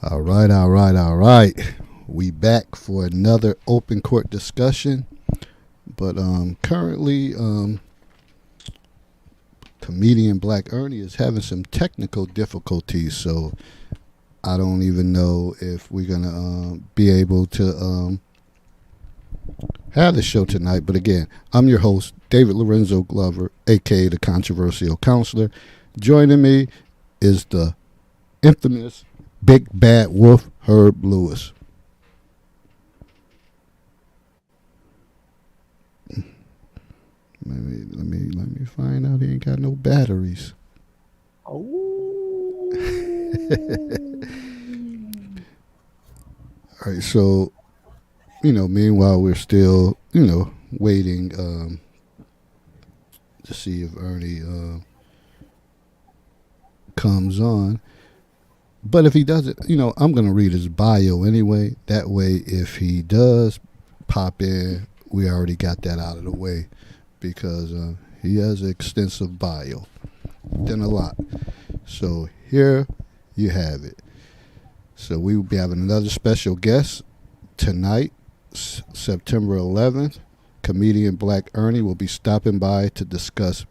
All right. We back for another open court discussion, but currently, comedian Black Ernie is having some technical difficulties, so I don't even know if we're gonna be able to have the show tonight. But again, I'm your host, David Lorenzo Glover, aka the Controversial Counselor. Joining me is the infamous Big Bad Wolf, Herb Lewis. Let me find out he ain't got no batteries. Oh. All right, so meanwhile we're still waiting to see if Ernie comes on. But if he doesn't, I'm going to read his bio anyway. That way, if he does pop in, we already got that out of the way because he has an extensive bio. Done a lot. So here you have it. So we will be having another special guest tonight, September 11th. Comedian Black Ernie will be stopping by to discuss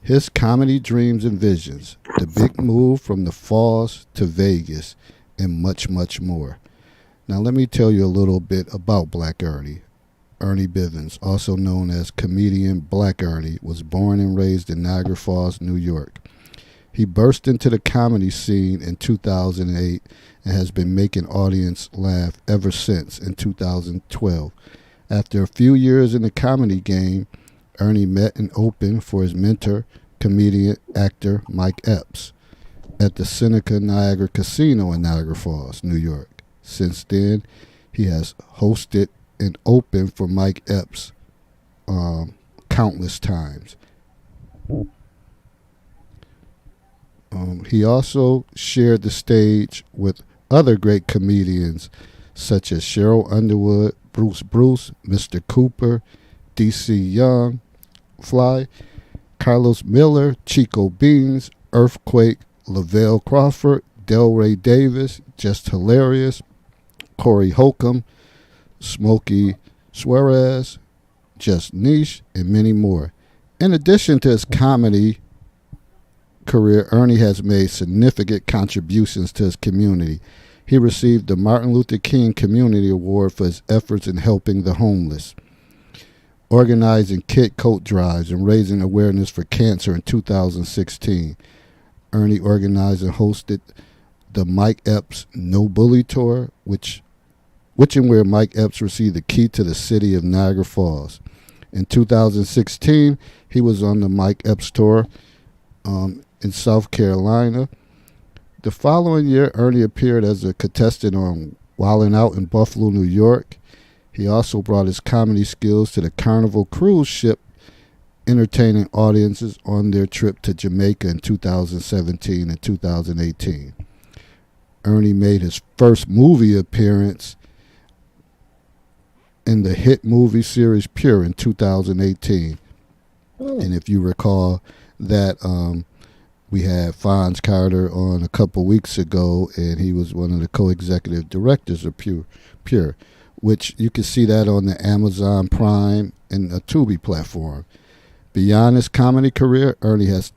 his comedy dreams and visions, the big move from the Falls to Vegas, and much, much more. Now, let me tell you a little bit about Black Ernie. Ernie Bivens, also known as comedian Black Ernie, was born and raised in Niagara Falls, New York. He burst into the comedy scene in 2008 and has been making audience laugh ever since in 2012. After a few years in the comedy game, Ernie met and opened for his mentor, comedian actor Mike Epps, at the Seneca Niagara Casino in Niagara Falls, New York. Since then, he has hosted and opened for Mike Epps countless times. He also shared the stage with other great comedians such as Cheryl Underwood, Bruce, Mr. Cooper, D.C. Young, Fly, Carlos Miller, Chico Beans, Earthquake, Lavelle Crawford, Delray Davis, Just Hilarious, Corey Holcomb, Smokey Suarez, Just Niche, and many more. In addition to his comedy career, Ernie has made significant contributions to his community. He received the Martin Luther King Community Award for his efforts in helping the homeless, organizing kid coat drives, and raising awareness for cancer in 2016. Ernie organized and hosted the Mike Epps No Bully Tour, which and where Mike Epps received the key to the city of Niagara Falls. In 2016, he was on the Mike Epps Tour in South Carolina. The following year, Ernie appeared as a contestant on Wildin' Out in Buffalo, New York. He also brought his comedy skills to the Carnival cruise ship, entertaining audiences on their trip to Jamaica in 2017 and 2018. Ernie made his first movie appearance in the hit movie series Pure in 2018. And if you recall that we had Fonz Carter on a couple weeks ago, and he was one of the co-executive directors of Pure, which you can see that on the Amazon Prime and the Tubi platform. Beyond his comedy career, Ernie has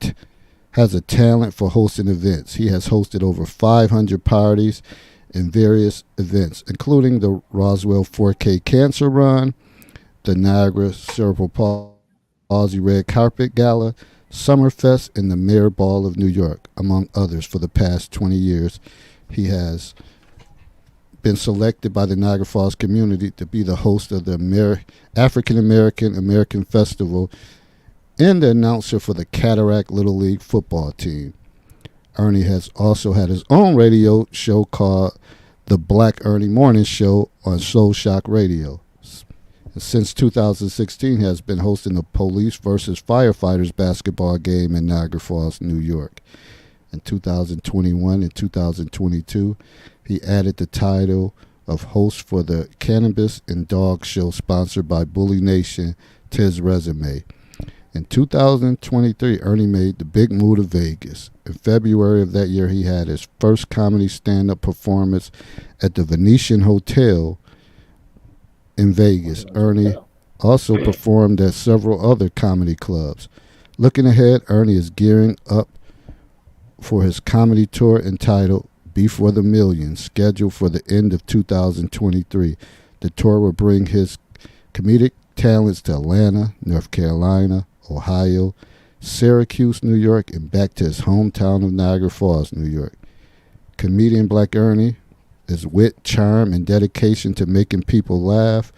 a talent for hosting events. He has hosted over 500 parties and various events, including the Roswell 4K Cancer Run, the Niagara Cerebral Palsy Red Carpet Gala, Summerfest, and the Mayor Ball of New York, among others. For the past 20 years, he has been selected by the Niagara Falls community to be the host of the African American Festival and the announcer for the Cataract Little League football team. Ernie has also had his own radio show called The Black Ernie Morning Show on Soul Shock Radio. Since 2016, he has been hosting the Police versus Firefighters basketball game in Niagara Falls, New York. In 2021 and 2022, he added the title of host for the Cannabis and Dog Show sponsored by Bully Nation to his resume. In 2023, Ernie made the big move to Vegas. In February of that year, he had his first comedy stand-up performance at the Venetian Hotel in Vegas. Ernie also performed at several other comedy clubs. Looking ahead, Ernie is gearing up for his comedy tour entitled Before the Millions, scheduled for the end of 2023. The tour will bring his comedic talents to Atlanta, North Carolina, Ohio, Syracuse, New York, and back to his hometown of Niagara Falls, New York. Comedian Black Ernie, his wit, charm, and dedication to making people laugh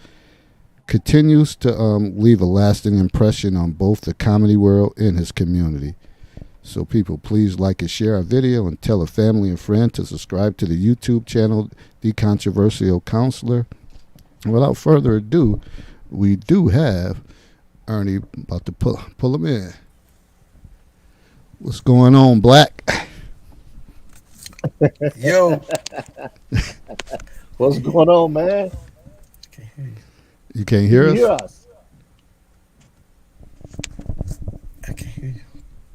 continues to leave a lasting impression on both the comedy world and his community. So people, please like and share our video and tell a family and friend to subscribe to the YouTube channel, The Controversial Counselor. Without further ado, we do have Ernie about to pull him in. What's going on, Black? Yo. What's going on, man? You can't hear us? Hear us. I can't hear you.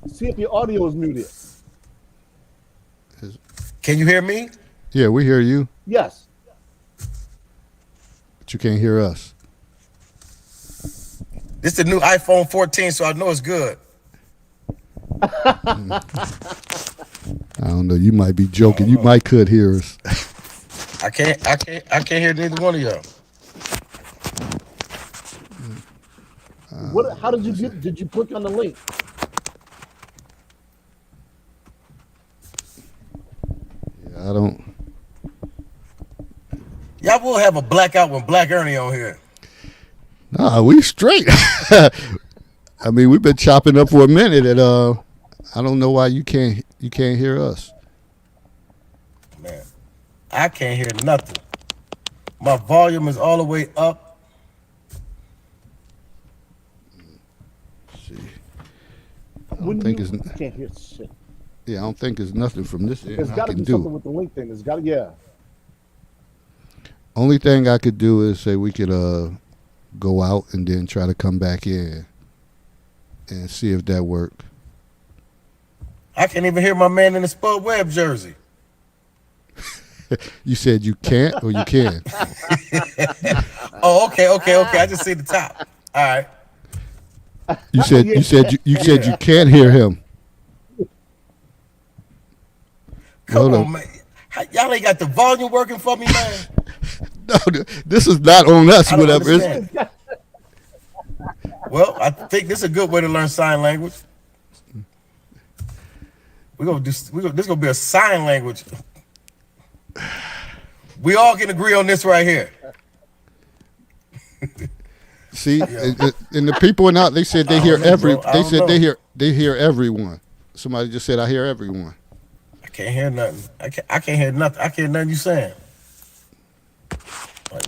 See if your audio is muted. Can you hear me? Yeah, we hear you, Yes. but you can't hear us. This is the new iPhone 14, so I know it's good. I don't know. You might be joking. You might could hear us. I can't hear neither one of y'all. What? How did you get? Did you click on the link? Yeah, I don't. Y'all will have a blackout with Black Ernie on here. Nah, we straight. I mean, we've been chopping up for a minute, and I don't know why you can't hear us. Man, I can't hear nothing. My volume is all the way up. Let's see, I don't think it's. I can't hear shit. Yeah, I don't think it's nothing from this end There's I got to can be something do. with the link thing. There's got to, yeah. Only thing I could do is say we could go out and then try to come back in and see if that worked. I can't even hear my man in the Spud Webb jersey. You said you can't or you can? Oh, okay. I just see the top. All right. You said you can't hear him. Come Hold on, up. man. Y'all ain't got the volume working for me, man. No, this is not on us. I don't Whatever. understand. Well, I think this is a good way to learn sign language. This gonna be a sign language. We all can agree on this right here. See, and the people are not. They said they hear they hear everyone. Somebody just said I hear everyone. I can't hear nothing. I can't hear nothing. I can't hear nothing you saying.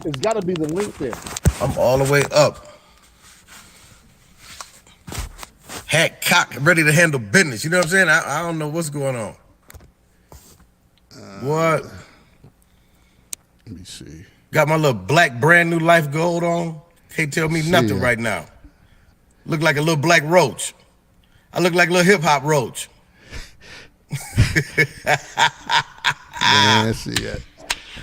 It's got to be the link thing. I'm all the way up. Hat cock, ready to handle business. You know what I'm saying? I don't know what's going on. What? Let me see. Got my little black brand new life gold on. Can't tell me nothing Yeah. right now. Look like a little black roach. I look like a little hip hop roach. Man, see that.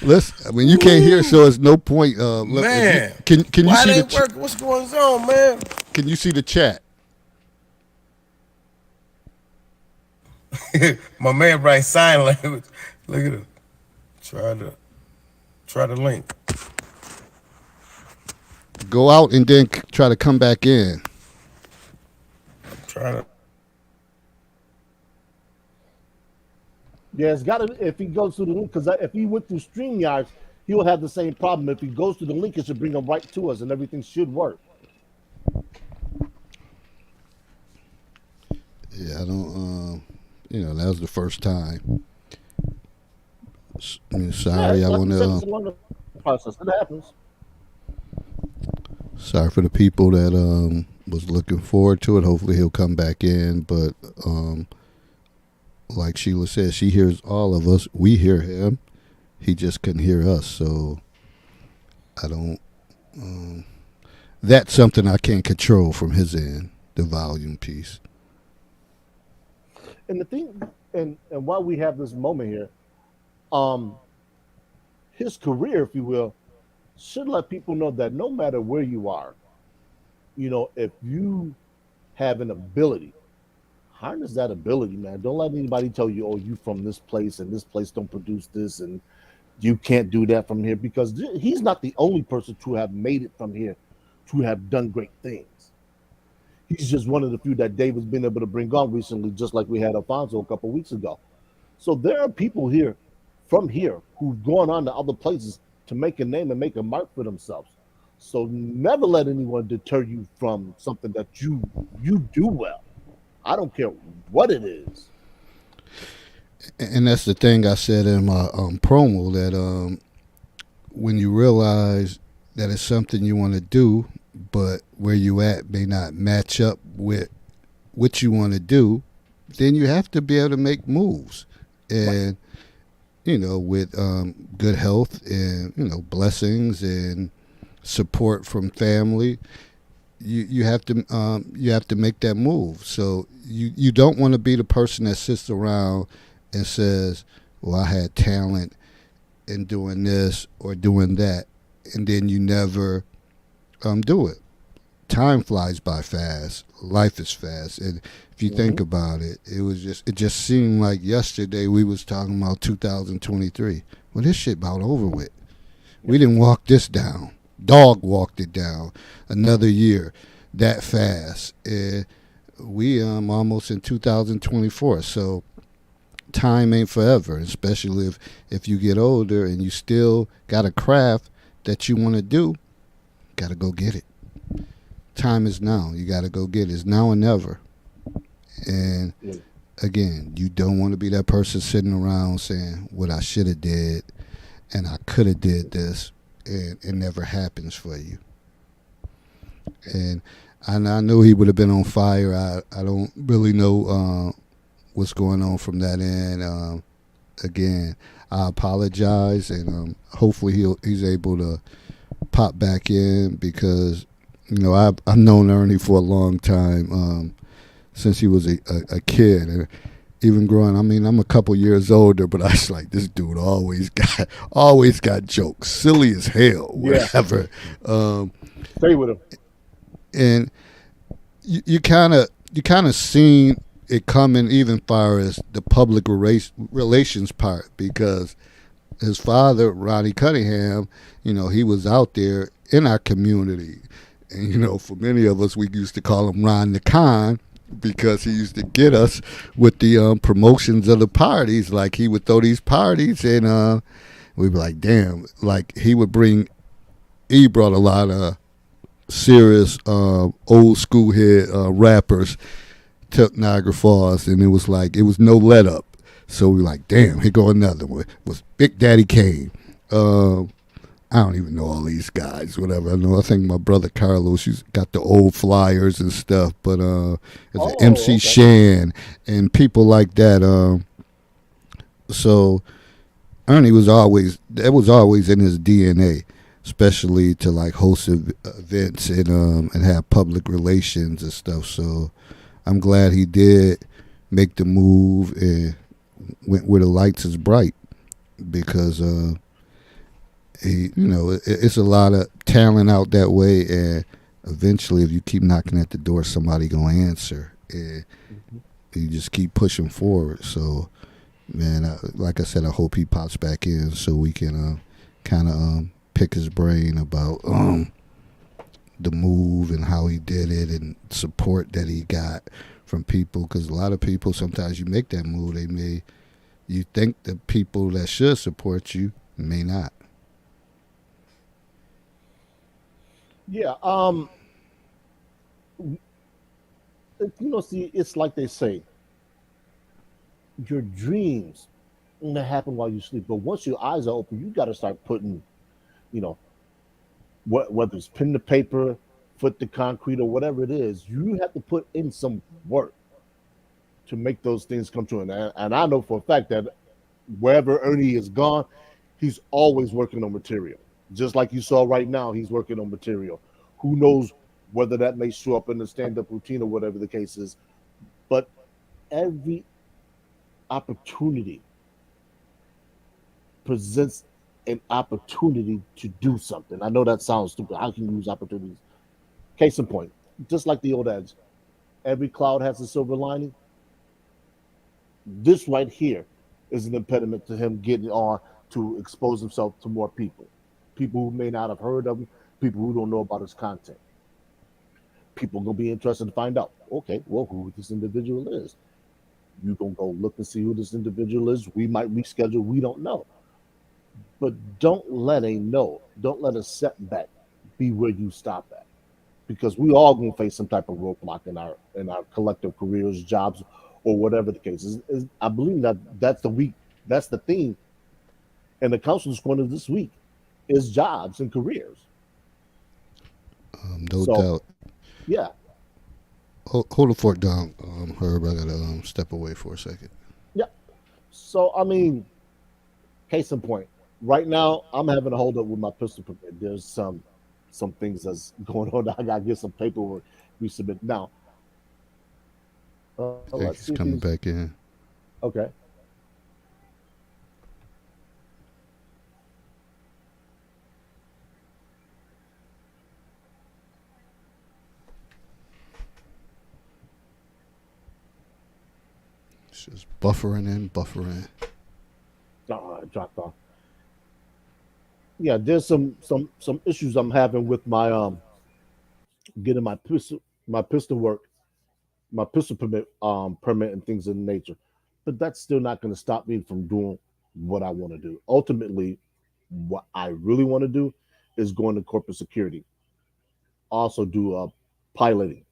Listen, I mean, you can't hear, so there's no point. Man, can you why see it the ain't work? What's going on, man? Can you see the chat? My man writes sign language. Look at him. Try the link. Go out and then try to come back in. Try to. Yeah, it's got to. If he goes through the link, because if he went through StreamYard, he will have the same problem. If he goes to the link, it should bring him right to us, and everything should work. Yeah, I don't. That was the first time. I mean, sorry, Yeah, I like want you said, to. it's a learning process. It happens. Sorry for the people that was looking forward to it. Hopefully, he'll come back in. But like Sheila said, she hears all of us. We hear him. He just couldn't hear us. So I don't. That's something I can't control from his end. the volume piece. And the thing, and while we have this moment here, um, his career, if you will, should let people know that no matter where you are, if you have an ability, harness that ability, man. Don't let anybody tell you, oh, you from this place and this place don't produce this and you can't do that from here because he's not the only person to have made it from here to have done great things. He's just one of the few that David's been able to bring on recently, just like we had Alfonso a couple weeks ago. So there are people here from here who've gone on to other places to make a name and make a mark for themselves. So never let anyone deter you from something that you do well. I don't care what it is. And that's the thing I said in my promo that when you realize that it's something you want to do, but where you at may not match up with what you want to do, then you have to be able to make moves. Right. And with good health and blessings and support from family, you have to make that move. So you don't want to be the person that sits around and says, "Well, I had talent in doing this or doing that," and then you never do it. Time flies by fast. Life is fast, and if you think Mm-hmm. about it, it just seemed like yesterday we was talking about 2023. Well, this shit about over with. We didn't walk this down. Dog walked it down. Another year, that fast. And we almost in 2024. So time ain't forever, especially if you get older and you still got a craft that you want to do. Got to go get it. Time is now. You got to go get it. It's now or never. And Yeah. again, you don't want to be that person sitting around saying what I should have did and I could have did this, and it never happens for you. And I know he would have been on fire. I don't really know what's going on from that end. Again, I apologize, and hopefully he's able to pop back in because I've known Ernie for a long time, since he was a kid, and even growing. I mean, I'm a couple years older, but I was like, this dude always got jokes, silly as hell, Yeah. whatever. Um, Stay with him. and you kind of seen it coming even far as the public relations part because his father Ronnie Cunningham, he was out there in our community, and for many of us we used to call him Ron the Con because he used to get us with the promotions of the parties. Like he would throw these parties, and we'd be like, damn, like he brought a lot of serious old school head rappers to Niagara Falls, and it was like it was no let up. So we were like, damn, here go another one. Was Big Daddy Kane. I don't even know all these guys, whatever. I think my brother Carlos, he's got the old flyers and stuff, but there's an Oh, MC okay. Shan and people like that. So Ernie that was always in his DNA, especially to like host events and have public relations and stuff. So I'm glad he did make the move and went where the lights is bright because it's a lot of talent out that way, and eventually, if you keep knocking at the door, somebody gonna answer, and Mhm. you just keep pushing forward. So, man, like I said, I hope he pops back in so we can kind of pick his brain about the move and how he did it and support that he got from people. Because a lot of people, sometimes you make that move, you think the people that should support you may not. Yeah. See, it's like they say, your dreams they happen while you sleep. But once your eyes are open, you got to start putting, you know, whether it's pen to paper, foot to concrete, or whatever it is, you have to put in some work to make those things come true. And I know for a fact that wherever Ernie is gone, he's always working on material. Just like you saw right now, he's working on material. Who knows? whether that may show up in the stand-up routine or whatever the case is. But every opportunity presents an opportunity to do something. I know that sounds stupid. How can you use opportunities? Case in point, just like the old adage, every cloud has a silver lining. This right here is an impediment to him getting on to expose himself to more people. People who may not have heard of him, people who don't know about his content. People gonna be interested to find out, okay, well, who this individual is. You gonna go look and see who this individual is. We might reschedule, we don't know. But don't let a no, don't let a setback be where you stop at. Because we all gonna face some type of roadblock in our collective careers, jobs, or whatever the case is. I believe that that's the theme in the counselor's corner this week is jobs and careers. No So doubt. yeah, Hold the fort down, Herb. I gotta step away for a second. yeah. So I mean, case in point, right now I'm having a hold up with my pistol permit. There's some things that's going on. I gotta get some paperwork resubmit now. Let's see Okay, if he's he's coming back in. okay. It's just buffering in, buffering. I dropped off. Yeah, there's some issues I'm having with my getting my pistol work, my pistol permit and things of the nature. But that's still not going to stop me from doing what I want to do. Ultimately, what I really want to do is go into corporate security. Also do piloting.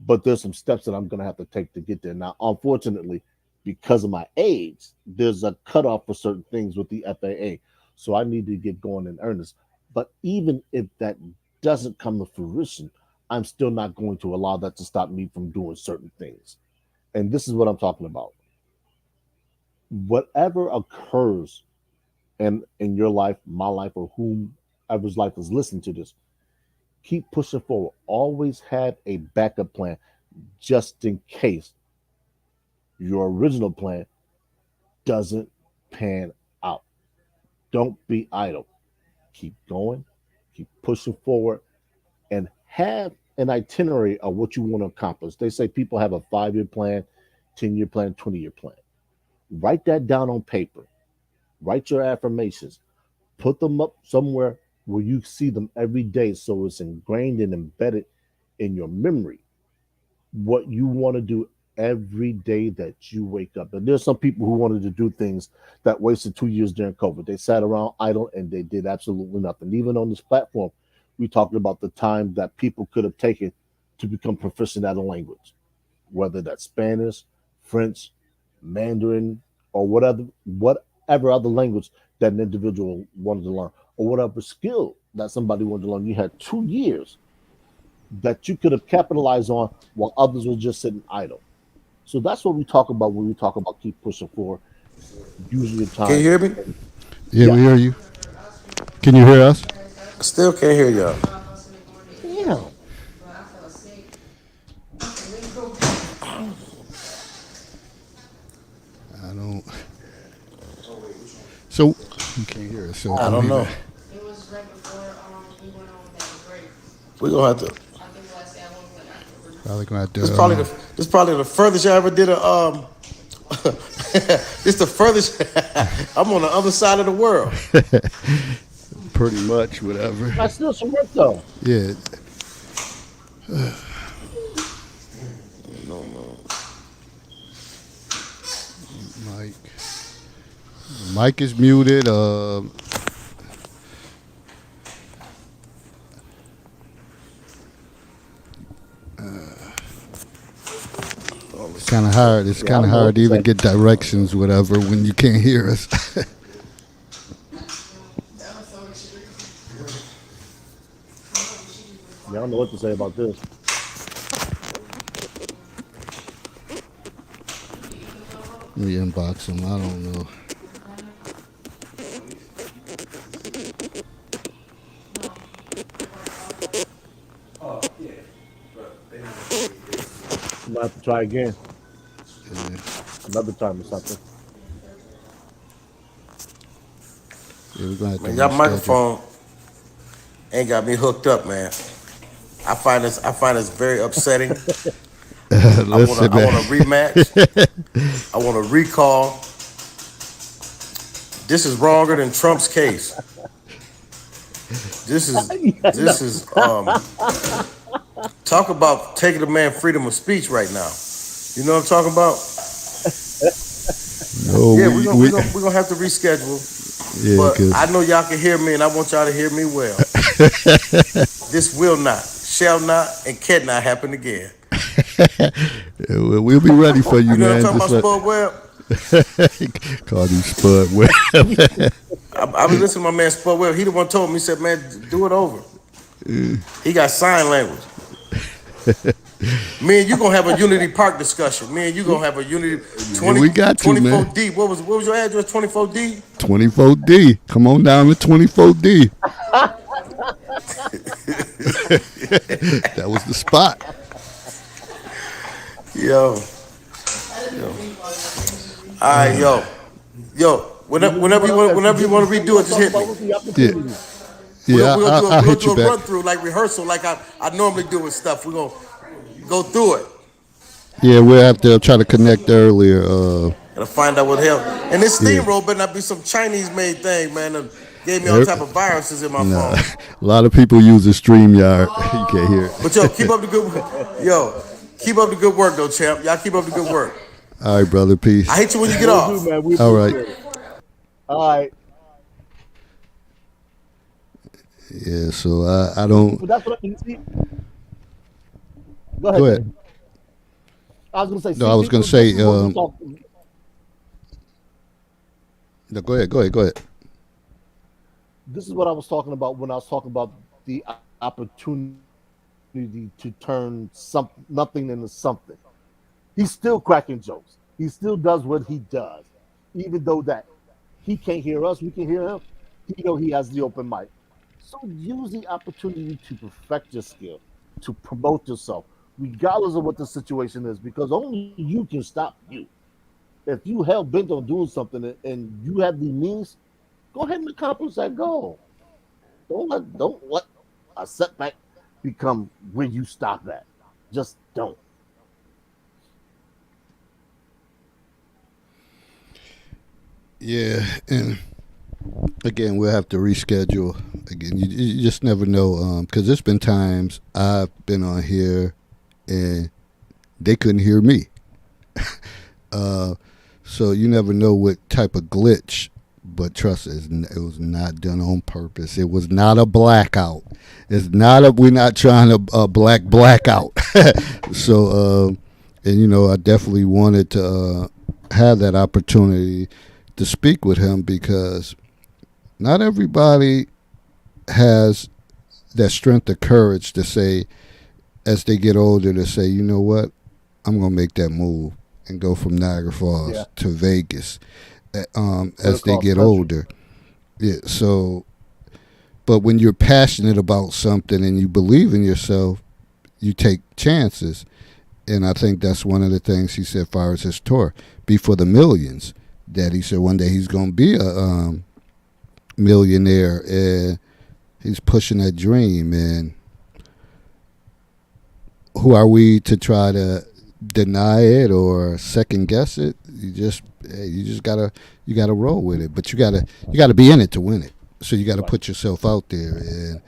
But there's some steps that I'm going to have to take to get there. Now, unfortunately, because of my age, there's a cutoff for certain things with the FAA. So I need to get going in earnest. But even if that doesn't come to fruition, I'm still not going to allow that to stop me from doing certain things. And this is what I'm talking about. Whatever occurs in your life, my life, or whomever's life is listening to this, keep pushing forward. Always have a backup plan just in case your original plan doesn't pan out. Don't be idle. Keep going, keep pushing forward, and have an itinerary of what you want to accomplish. They say people have a 5-year plan, 10-year plan, 20-year plan. Write that down on paper. Write your affirmations. Put them up somewhere where you see them every day so it's ingrained and embedded in your memory what you want to do every day that you wake up. And there's some people who wanted to do things that wasted 2 years during COVID. They sat around idle and they did absolutely nothing. Even on this platform, we talked about the time that people could have taken to become proficient at a language, whether that's Spanish, French, Mandarin, or whatever other language that an individual wanted to learn, or whatever skill that somebody wanted to learn. You had 2 years that you could have capitalized on while others were just sitting idle. So that's what we talk about when we talk about keep pushing forward, using your Can you time. hear me? And Yeah, we yeah, hear you. Can you hear us? I still can't hear y'all. damn. I don't. So you can't hear us. So I don't don't even. know. We're gonna have to. Probably gonna have This to. probably the this probably the furthest I ever did a this the furthest. I'm on the other side of the world. Pretty much whatever. That's still some work though. Yeah, No, no. Mike. Mike is muted. It's kind of hard. It's Yeah, I kind of don't know hard what to to even say. get directions, whatever, when you can't hear us. Yeah, I don't know what to say about this. Let me inbox him. I don't know. might have to try again Yeah, another time or something. yeah, we're gonna have to Man, y'all reschedule. microphone ain't got me hooked up, man. I find this very upsetting. I wanna Listen, I man. wanna rematch. I wanna recall. This is wronger than Trump's case. This is Yeah, no. this is talk about taking a man freedom of speech right now. You know what I'm talking about? No, Yeah, we we we're gonna have to reschedule. yeah, But I cause know y'all can hear me, and I want y'all to hear me well. This will not, shall not, and cannot happen again. we'll be ready for you, You know what man. I'm talking Just about, let Spud Webb? call you Spud. Well, I been listening to my man Spud Webb. He the one told me, he said, man, do it over. He got sign language. Me and you gonna have a Unity Park discussion. Me and you gonna have a Unity yeah, 20, we got to, man. 24D. What was your address? 24D? 24D. Come on down to 24D. That was the spot. Yo, yo. All right, Uh, yo. Whenever you want to What I redo it, was just talking hit about me. was the yeah, opportunity. yeah. I'll We're gonna hit do you a back. run through like rehearsal, like I normally do with stuff. We're gonna go through it Yeah, we'll have to try to connect earlier. and find out what the hell. And this Yeah. steamroll better not be some Chinese made thing, man. That gave me all Er- type of viruses in my Nah, phone. a lot of people use the StreamYard. You can't hear But yo, it. keep up the good yo, keep up the good work though, champ. Y'all keep up the good work. All right, brother. I Peace. hate you when you get Will do, off. man. We All right. appreciate it. All right. Yeah. So I don't. But that's what you see. Go Go ahead, ahead. man. I was gonna say, No, I see, was gonna people. This say. is what we talk. No, go ahead. Go ahead. Go ahead. This is what I was talking about when I was talking about the opportunity to turn some nothing into something. He's still cracking jokes. He still does what he does, even though that he can't hear us, we can hear him. He know he has the open mic. So use the opportunity to perfect your skill, to promote yourself, regardless of what the situation is, because only you can stop you. If you hell bent on doing something and you have the means, go ahead and accomplish that goal. Don't let a setback become where you stop at. Just don't. Yeah, and again, we'll have to reschedule. Again, you just never know. Because there's been times I've been on here and they couldn't hear me. Uh, so you never know what type of glitch. But trust us, it was not done on purpose. It was not a blackout. It's not a. We're not trying to blackout. So, and I definitely wanted to have that opportunity to speak with him because not everybody has that strength of courage to say, as they get older, to say, you know what, I'm gonna make that move and go from Niagara Yeah. Falls to Vegas. Right As they across get country. older, yeah. So, but when you're passionate about something and you believe in yourself, you take chances. And I think that's one of the things he said, as far as his tour, be for the millions. That he said one day he's gonna be a millionaire, and he's pushing that dream. And who are we to try to deny it or second guess it? You gotta roll with it. But you gotta be in it to win it. So you gotta Right. put yourself out there. And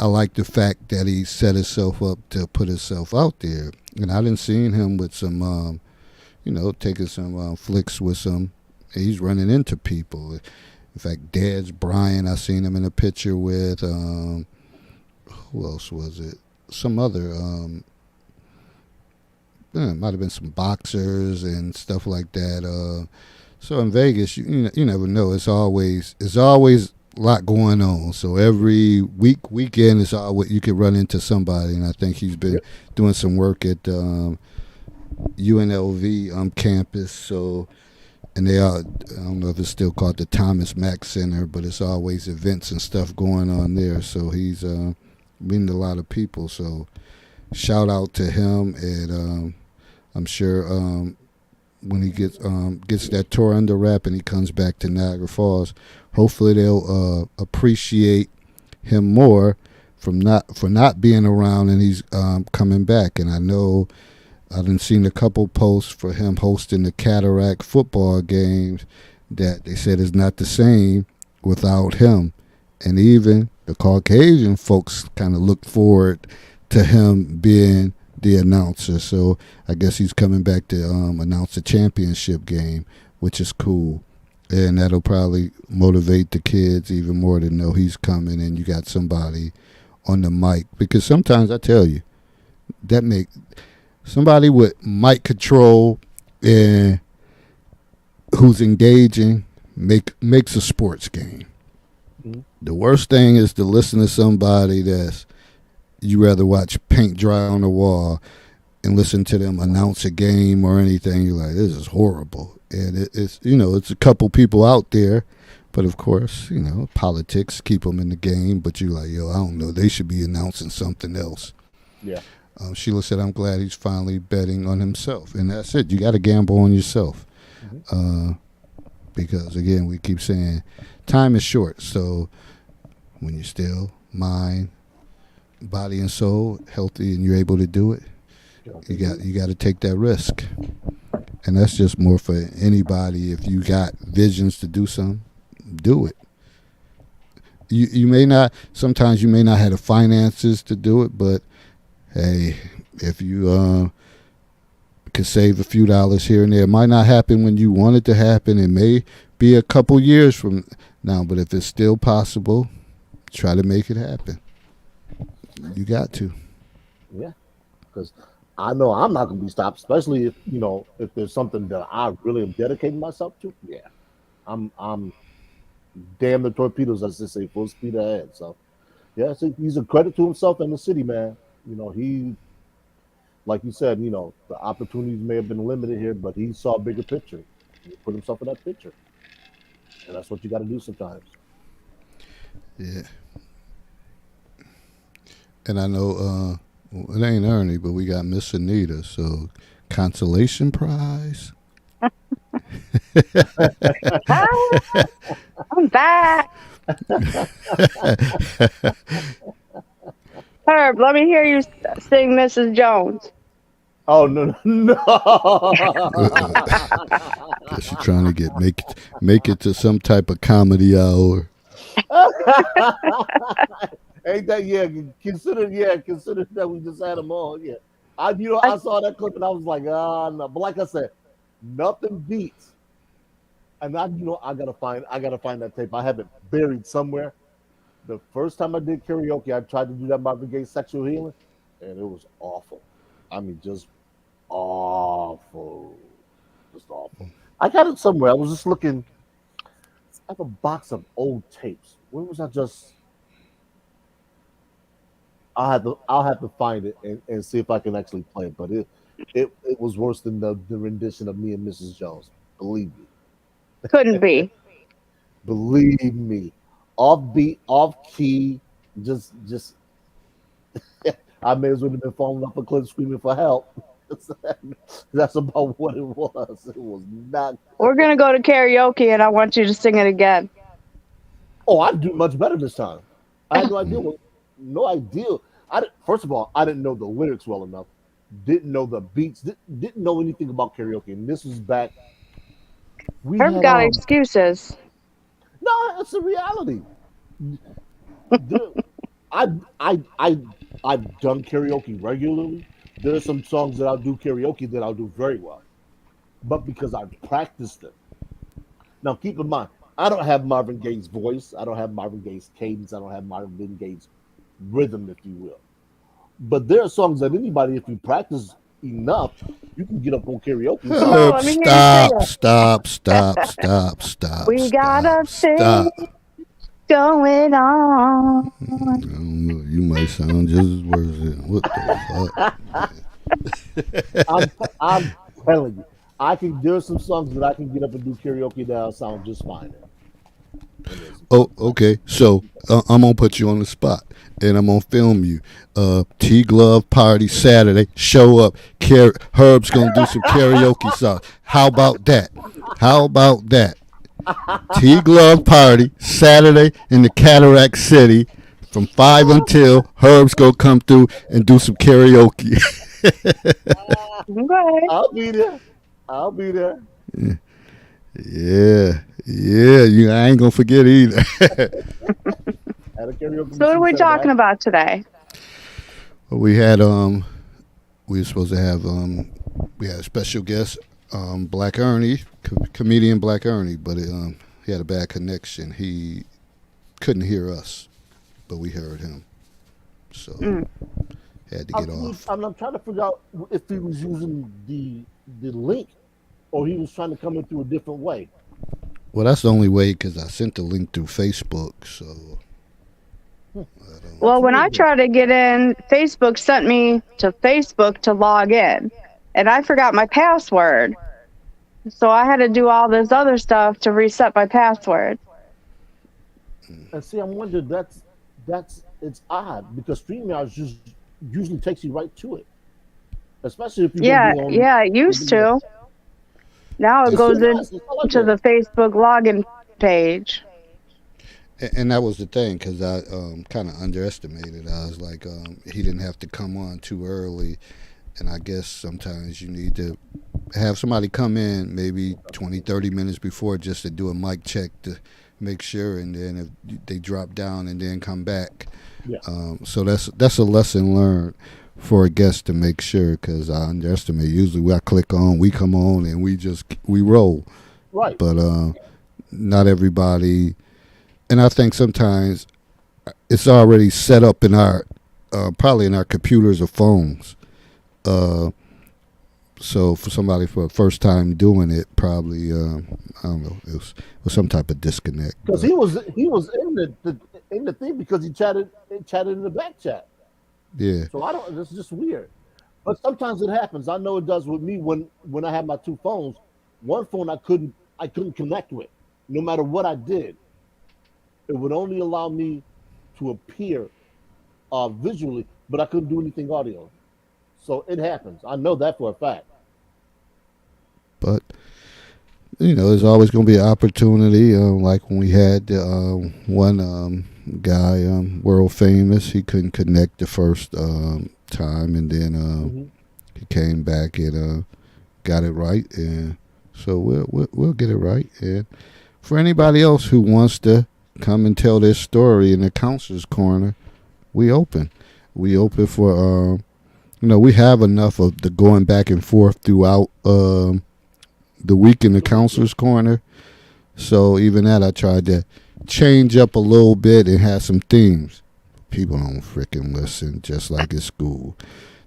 I like the fact that he set himself up to put himself out there. And I didn't see him with some, taking some flicks with some. He's running into people. In fact, Dad's Brian, I seen him in a picture with. Who else was it? Some other. It might have been some boxers and stuff like that. So in Vegas, you never know. It's always a lot going on. So every weekend is always you could run into somebody, and I think he's been Yep. doing some work at UNLV campus. So and they are, I don't know if it's still called the Thomas Mack Center, but it's always events and stuff going on there. So he's meeting a lot of people. So shout out to him, and I'm sure when he gets that tour under wrap and he comes back to Niagara Falls, hopefully they'll appreciate him more for not being around, and he's coming back. And I know I've been seen a couple posts for him hosting the Cataract football games that they said is not the same without him. And even the Caucasian folks kind of look forward to him being the announcer. So I guess he's coming back to announce the championship game, which is cool. And that'll probably motivate the kids even more to know he's coming and you got somebody on the mic. Because sometimes I tell you, that make somebody with mic control and who's engaging makes a sports game. Mhm. The worst thing is to listen to somebody that's you rather watch paint dry on the wall and listen to them announce a game or anything. You're like, this is horrible. And it's it's a couple people out there, but of course politics keep them in the game. But you're like, yo, I don't know, they should be announcing something else. Yeah. Sheila said, I'm glad he's finally betting on himself, and that's it. You got to gamble on yourself. Mhm. Because again, we keep saying time is short. So when you're still mind, body, and soul healthy, and you're able to do it, you got to take that risk. And that's just more for anybody. If you got visions to do something, do it. You may not. Sometimes you may not have the finances to do it, but hey, if you can save a few dollars here and there, it might not happen when you want it to happen. It may be a couple years from now, but if it's still possible, try to make it happen. You got to. Yeah. Because I know I'm not going to be stopped, especially if if there's something that I really am dedicating myself to. Yeah. I'm damn the torpedoes, as they say, full speed ahead. So yeah, so he's a credit to himself and the city, man. He, like you said, the opportunities may have been limited here, but he saw a bigger picture. He put himself in that picture, and that's what you got to do sometimes. Yeah. And I know it ain't Ernie, but we got Miss Anita, so consolation prize. Ah, I'm back. Herb, let me hear you sing Mrs. Jones. Oh no, no, Guess you're trying to make it to some type of comedy hour. no! Ain't that, yeah? Consider that we just had him on. Yeah, I, I saw that clip and I was like, ah, no. But like I said, nothing beats. And I gotta find that tape. I have it buried somewhere. The first time I did karaoke, I tried to do that Marvin Gaye "Sexual Healing," and it was awful. I mean, just awful, just awful. I got it somewhere. I was just looking. I have a box of old tapes. Where was I just? I'll have to find it and see if I can actually play it. But it was worse than the rendition of me and Mrs. Jones. Believe me. couldn't be. Believe me. Off beat, off key, just I may as well have been falling off a cliff screaming for help. That's about what it was. It was not We're gonna go to karaoke, and I want you to sing it again. Oh, I do much better this time. I had no idea no idea. First of all, I didn't know the lyrics well enough. Didn't know the beats. Didn't know anything about karaoke. And this was back we Herb had got excuses. no, it's a reality. There, I I I've done karaoke regularly. There are some songs that I'll do karaoke that I'll do very well, but because I've practiced it. Now, keep in mind, I don't have Marvin Gaye's voice. I don't have Marvin Gaye's cadence. I don't have Marvin Gaye's rhythm, if you will. But there are songs that anybody, if you practice enough, you can get up on karaoke and sing. Oh, let me hear you sing Stop, it. stop, stop, stop, stop, We got stop, a thing stop. going on. I don't know. You might sound just as worse. What the I'm fuck? I'm telling you, I can. There are some songs that I can get up and do karaoke that will sound just fine. And there's Oh, okay. So I'm gonna put you on the spot. and I'm gonna film you. T Glove party Saturday. Show up. Herb's gonna do some karaoke songs. How about that? How about that? T Glove party Saturday in the Cataract City from 5 until Herb's gonna come through and do some karaoke. Okay. I'll be there. I'll be there. Yeah, yeah. I ain't gonna forget either. At a karaoke So what are machine we Saturday. talking about today? we had we were supposed to have we had a special guest, Black Ernie, comedian Black Ernie, but he had a bad connection. He couldn't hear us, but we heard him, so Mm. had to get off. I'm trying to figure out if he was using the link or he was trying to come in through a different way. Well, that's the only way because I sent the link through Facebook, so I don't. That's Well, when I weird. Then. tried to get in, Facebook sent me to Facebook to log in, and I forgot my password. So I had to do all this other stuff to reset my password. And see, I'm wondering that's it's odd because StreamYard just usually takes you right to it, especially if you're going to Yeah, be on. yeah, it used to. Now it It's so goes nice. It's not like into that. the Facebook login page. And that was the thing because I kind of underestimated. I was like, he didn't have to come on too early, and I guess sometimes you need to have somebody come in maybe 20, 30 minutes before just to do a mic check to make sure, and then if they drop down and then come back. Yeah. So that's a lesson learned for a guest to make sure because I underestimate. Usually, I click on, we come on, and we roll. Right. But not everybody, and I think sometimes it's already set up in our probably in our computers or phones. Uh, so for somebody for the first time doing it, probably I don't know, it was some type of disconnect. Because But he was in in the thing because he chatted in the back chat. yeah, So I don't. It's just weird. But sometimes it happens. I know it does with me when I have my two phones. One phone I couldn't connect with, no matter what I did. It would only allow me to appear visually, but I couldn't do anything audio. So it happens. I know that for a fact. but there's always going to be an opportunity. Like when we had one guy, world famous, he couldn't connect the first time, and then Hmm. he came back and got it right, and so we'll get it right. And for anybody else who wants to come and tell their story in the counselor's corner, we open. We open for we have enough of the going back and forth throughout the week in the counselor's corner. So even that, I tried to change up a little bit and have some themes. People don't freaking listen, just like at school.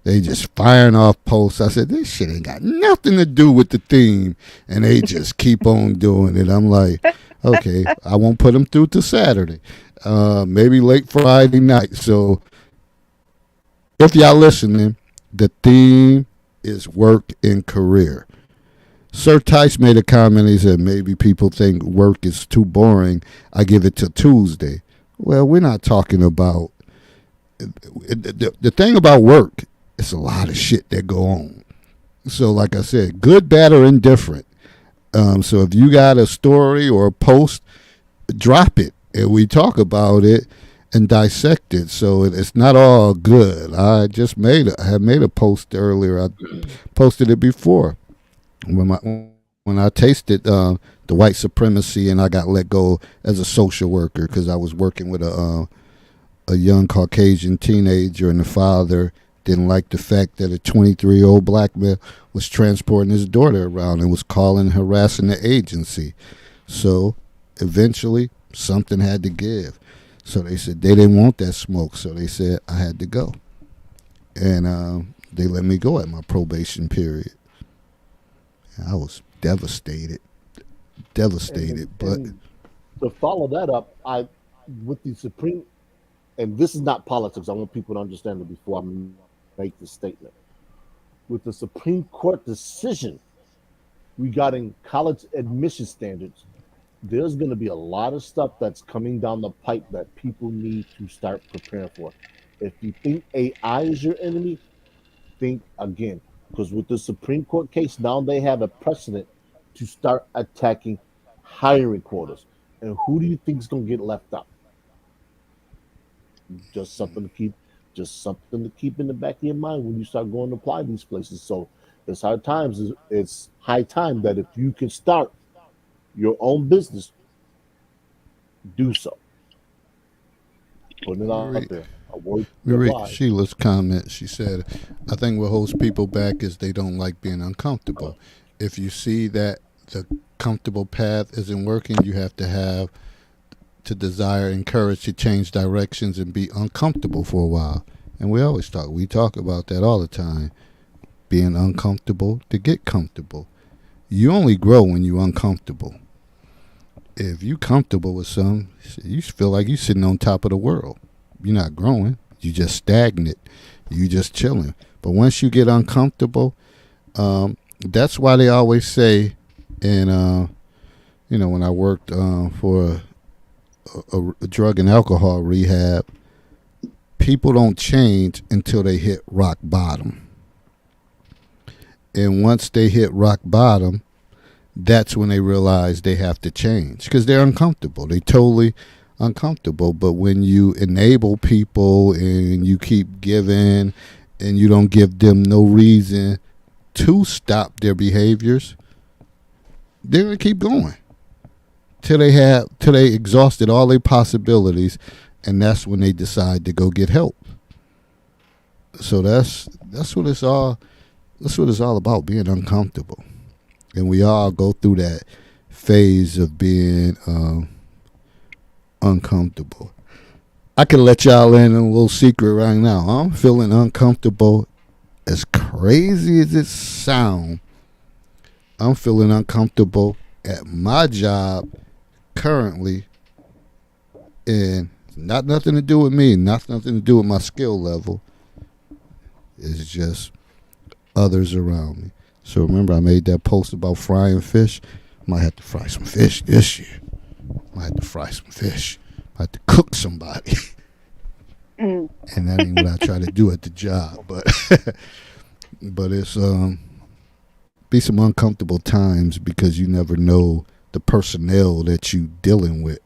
They just firing off posts. I said, this shit ain't got nothing to do with the theme. And they just keep on doing it. I'm like, okay, I won't put them through to Saturday. Maybe late Friday night. So if y'all listening, the theme is work and career. Sir Tice made a comment. He said maybe people think work is too boring. I give it till Tuesday. Well, we're not talking about the thing about work. It's a lot of shit that go on. So, like I said, good, bad, or indifferent. So if you got a story or a post, drop it and we talk about it and dissect it. So it's not all good. I had made a post earlier. I posted it before when I tasted the white supremacy and I got let go as a social worker because I was working with a young Caucasian teenager and the father didn't like the fact that a 23-year-old black man was transporting his daughter around and was calling and harassing the agency. So eventually something had to give. So they said they didn't want that smoke. So they said I had to go. And they let me go at my probation period. I was devastated. Devastated. But And to follow that up, I with the Supreme, and this is not politics. I want people to understand it before I make this statement. With the Supreme Court decision regarding college admission standards, there's going to be a lot of stuff that's coming down the pipe that people need to start preparing for. If you think AI is your enemy, think again. Because with the Supreme Court case, now they have a precedent to start attacking hiring quotas. And who do you think is going to get left out? Just something to keep, just something to keep in the back of your mind when you start going to apply these places. So it's hard times. It's high time that if you can start your own business, do so. Putting it We out read, there. A word to we apply. read Sheila's comment. She said, I think what holds people back is they don't like being uncomfortable. If you see that the comfortable path isn't working, you have to have to desire and courage to change directions and be uncomfortable for a while. And we talk about that all the time. Being uncomfortable to get comfortable. You only grow when you're uncomfortable. If you comfortable with something, you feel like you're sitting on top of the world. You're not growing. You just stagnant. You just chilling. But once you get uncomfortable, that's why they always say, and when I worked for a drug and alcohol rehab, people don't change until they hit rock bottom. And once they hit rock bottom, that's when they realize they have to change because they're uncomfortable. They totally uncomfortable. But when you enable people and you keep giving and you don't give them no reason to stop their behaviors, they're gonna keep going till they exhausted all their possibilities, and that's when they decide to go get help. So that's what it's all about, being uncomfortable. And we all go through that phase of being uncomfortable. I can let y'all in a little secret right now. I'm feeling uncomfortable. As crazy as it sounds, I'm feeling uncomfortable at my job currently, and not nothing to do with me, not nothing to do with my skill level. It's just others around me. So remember, I made that post about frying fish. Might have to fry some fish this year. Might have to fry some fish. Might have to cook somebody. Mm. And that ain't what I try to do at the job. But but it's be some uncomfortable times because you never know the personnel that you dealing with.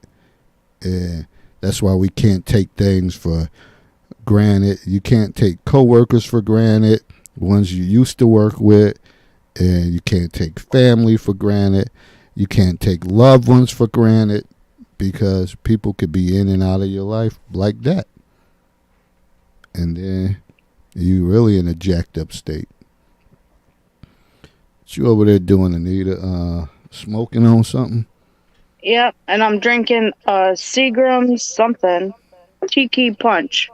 And that's why we can't take things for granted. You can't take coworkers for granted, ones you used to work with, and you can't take family for granted. You can't take loved ones for granted because people could be in and out of your life like that. And then you really in a jacked up state. What you over there doing, Anita? Smoking on something? Yep, and I'm drinking Seagram's something. Tiki Punch.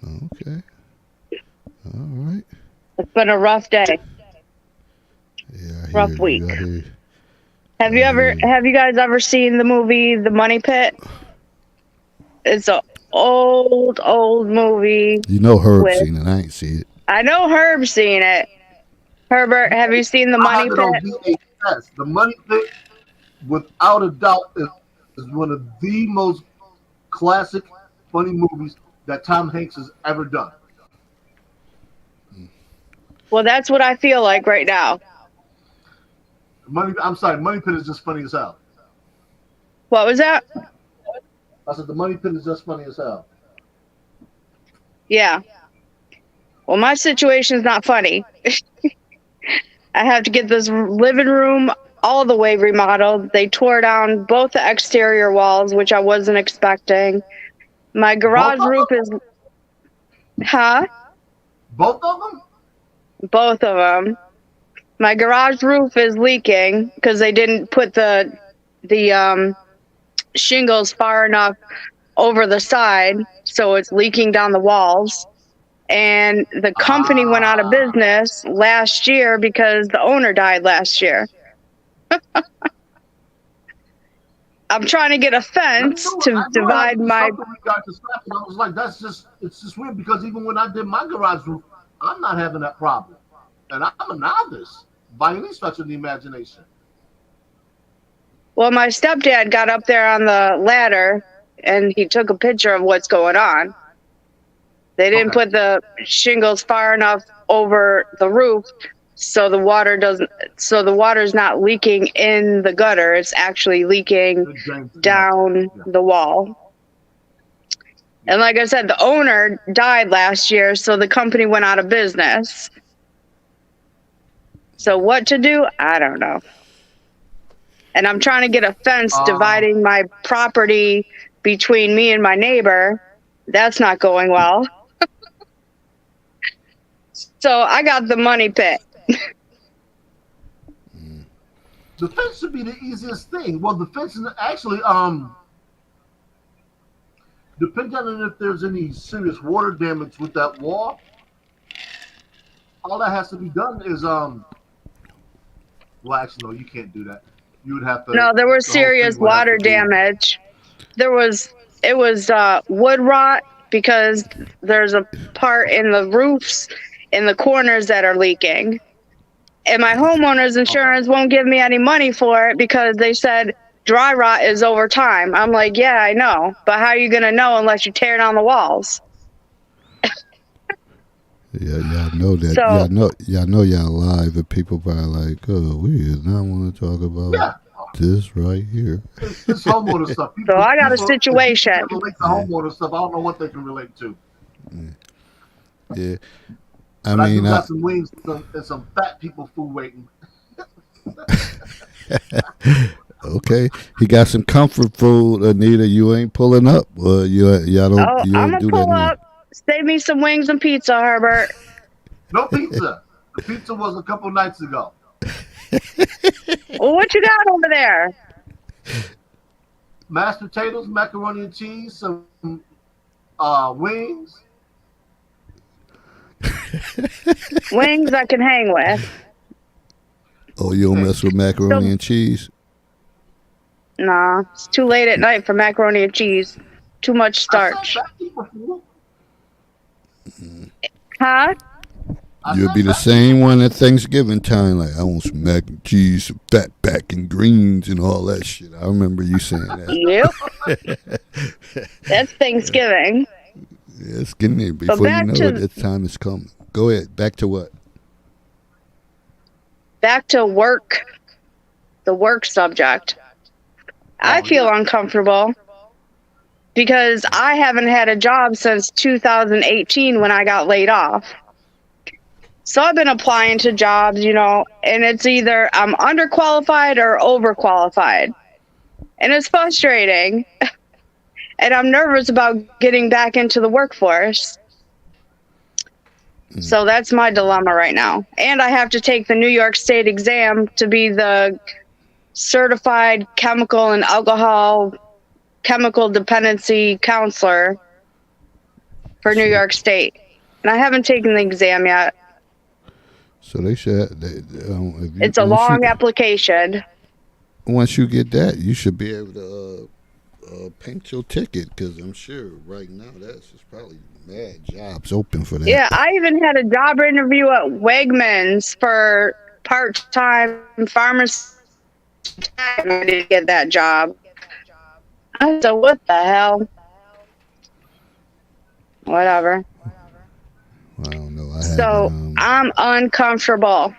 Okay. All right. It's been a rough day, Yeah, I hear rough you. week. I hear you. I hear you. Have you guys ever seen the movie The Money Pit? It's a old movie You know Herb with, seen it. I ain't see it. I know Herb's seen it. Herbert, have you seen The I have Money it on Pit? VHS. The Money Pit, without a doubt, is one of the most classic funny movies that Tom Hanks has ever done. Well, that's what I feel like right now. I'm sorry, Money Pit is just funny as hell. What was that? I said the Money Pit is just funny as hell. Yeah. Well, my situation's not funny. I have to get this living room all the way remodeled. They tore down both the exterior walls, which I wasn't expecting. My Both garage of roof them? is, huh? Both of them? Both of them. My garage roof is leaking because they didn't put the shingles far enough over the side, so it's leaking down the walls. And the company went out of Ah. business last year because the owner died last year. I'm trying to get a fence to I knew it had divide to be my. something we got to stop. And I was like, it's just weird because even when I did my garage roof, I'm not having that problem. And I'm a novice by any stretch of the imagination. Well, my stepdad got up there on the ladder and he took a picture of what's going on. They didn't Okay. put the shingles far enough over the roof so the water's not leaking in the gutter. It's actually leaking Good James. down Yeah. the wall. And like I said, the owner died last year, so the company went out of business. So what to do? I don't know. And I'm trying to get a fence dividing my property between me and my neighbor. That's not going well. So I got the money pit. The fence should be the easiest thing. Well, the fence is actually depending on if there's any serious water damage with that wall. All that has to be done is well, actually, no, you can't do that. You would have to. No, there was the whole serious thing would have water to be- damage. It was wood rot because there's a part in the roofs in the corners that are leaking. And my homeowner's insurance won't give me any money for it because they said dry rot is over time. I'm like, yeah, I know. But how are you going to know unless you tear down the walls? Yeah, y'all know that. So- y'all know y'all live, and people probably like, oh, we did not want to talk about Yeah, this right here. it's homeowner stuff. So I got a people- situation. If people relate to homeowner stuff. I don't know what they can relate to. Yeah, But I I do mean, got some wings and some fat people food waiting. okay, he got some comfort food, Anita. You ain't pulling up. Well, y'all don't. Oh, you I'm don't going to do that pull anymore. up. Save me some wings and pizza, Herbert. No pizza. The pizza was a couple nights ago. Well, what you got over there? Mashed potatoes, macaroni and cheese, some wings. Wings I can hang with. Oh, you don't mess with macaroni and cheese. Nah, it's too late at night for macaroni and cheese. Too much I starch. said fat people food. Huh? I You'll said be the fat same one at Thanksgiving time. Like, I want some mac and cheese, some fat back and greens, and all that shit. I remember you saying that. Yep. That's Thanksgiving. Yeah, it's getting there. Before you back know to- it, that time is coming. Go ahead. Back to what? Back to work. The work subject. I feel uncomfortable because I haven't had a job since 2018 when I got laid off. So I've been applying to jobs, and it's either I'm underqualified or overqualified. And it's frustrating. And I'm nervous about getting back into the workforce. So that's my dilemma right now. And I have to take the New York State exam to be the certified chemical and chemical dependency counselor for New York State. And I haven't taken the exam yet. So they should. It's a long application. Once you get that, you should be able to paint your ticket, because I'm sure right now that's probably mad jobs open for that. Yeah, I even had a job interview at Wegmans for part-time pharmacy. I didn't get that job. I said, what the hell? Whatever. I don't know. So I'm uncomfortable.